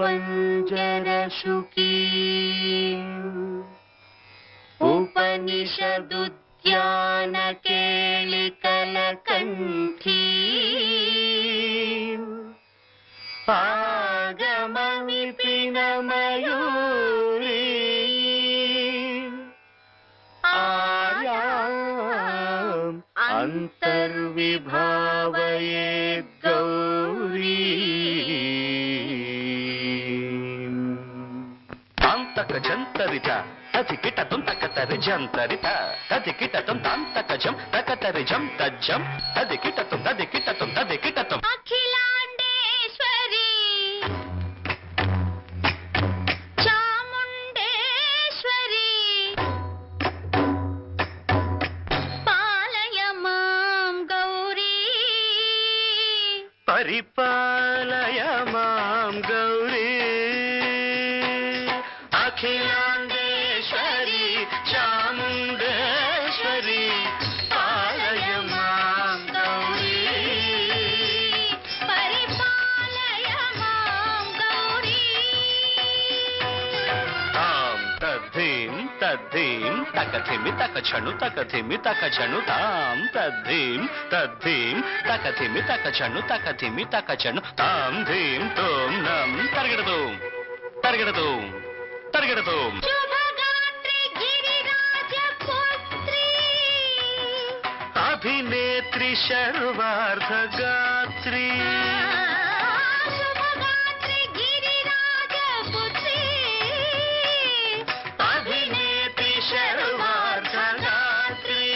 पञ्जरशुकी उपनिषदुद्यानकेलिकलकण्ठी आगमविपिनमयूरी आर्याम् अन्तर्विभावयेद् गौरी जंतरिता तथि किटतुं तकतरि जंतरिता तथि किटतुं तांतकजं तकतरि जं तज्जं तदि किटतुं अखिलांडेश्वरी चामुंडेश्वरी पालय मां गौरी परिपालय मां गौरी अखिलांडेश्वरी चामुंडेश्वरी पालय मां गौरी परिपालय मां गौरी तां तद्धीं तकथिमि तकछनु तां तद्धीं तकथिमि तकछनु तां धीं तों नं तर्गडतुं शुभगात्री गिरिराजपुत्री अभिनेत्री शर्वार्धगात्री शुभगात्री गिरिराजपुत्री अभिनेत्री शर्वार्धगात्री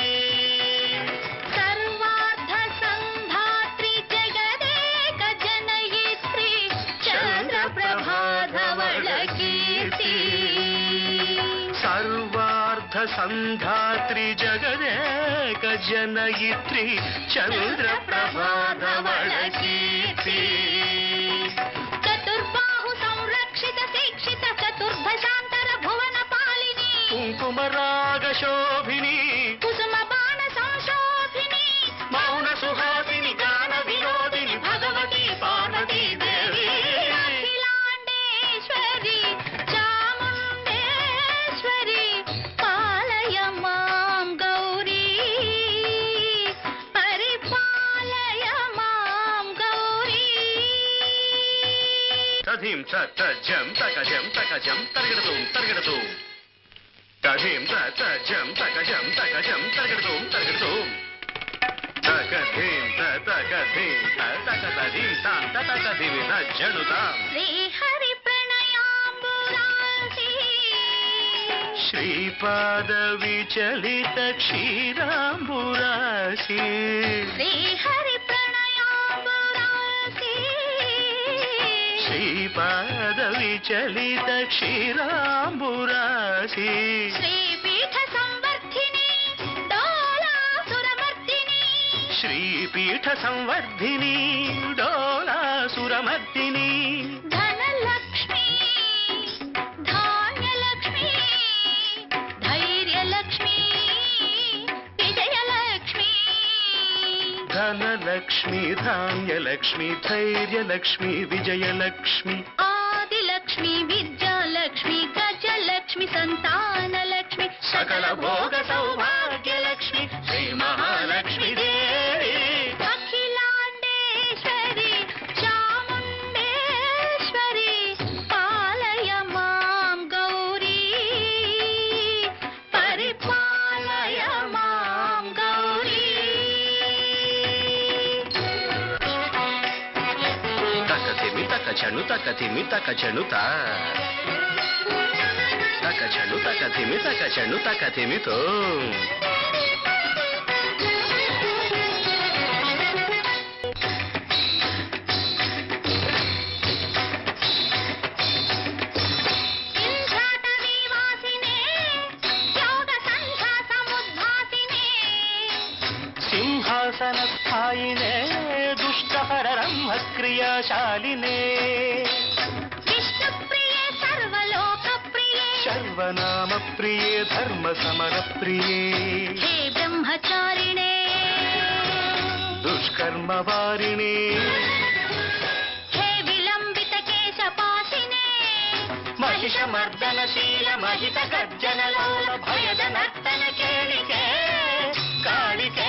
सर्वार्ध संधात्री जगदेक जनयित्री चन्द्रप्रभाधवलकीर्ति सर्वार्ध संधात्री जगदेक जनयित्री चन्द्रप्रभाधवलकीर्ति चतुर्बाहु संरक्षित शिक्षित चतुर्भशान्तर भुवन पालिनी कुङ्कुमराग शोभिनी कुसुम बाण संशोभिनी मौन सुहासिनी गान विनोदिनी भगवती पार्वती देवी अखिलांडेश्वरी चामुंडेश्वरी पालय मां गौरी परिपालय मां गौरी तधीं तज्जं तकजं तर्गडतुं तधीं तज्जं तकजं तर्गडतुं तकधीं तकधीं तां तकधिमि तज्जनुताम् श्रीहरि प्रणयाम्बुरासी श्रीपादविचलित क्षीराम्बुरासी श्रीहरि प्रणयाम्बुरासी श्रीपादविचलित क्षीराम्बुरासी श्रीपीठ संवर्धिनी डोलासुरमर्दिनी श्रीपीठ संवर्धिनी डोलासुरमर्दिनी धनलक्ष्मी धान्यलक्ष्मी धैर्यलक्ष्मी विजयलक्ष्मी धनलक्ष्मी धान्यलक्ष्मी धैर्यलक्ष्मी विजयलक्ष्मी आदिलक्ष्मी विद्यालक्ष्मी गजलक्ष्मी संतानलक्ष्मी सकल भोग सौभाग्यलक्ष्मी श्री महालक्ष्मी देवी अखिलांडेश्वरी चामुंडेश्वरी पालय मां गौरी परिपालय मां गौरी तकथिमि तकछनु तकथिमि तो इंद्राटवीवासिने योग संध्या समुद्भासिने सिंहासनस्थायिने दुष्टहरब्रह्मक्रियाशालिने विष्णुप्रिये सर्वलोकप्रिये सर्वनामप्रिये धर्मसमरप्रिये हे ब्रह्मचारिणे दुष्कर्मवारिणे हे विलंबित केशपाशिने ಮಹಿಷಮರ್ದನಶೀಲ ಮಹಿತ ಗರ್ಜನಲೋಲ ಭಯದ ನರ್ತನ ಕೇಳಿಕೆ ಕಾಳಿಕೆ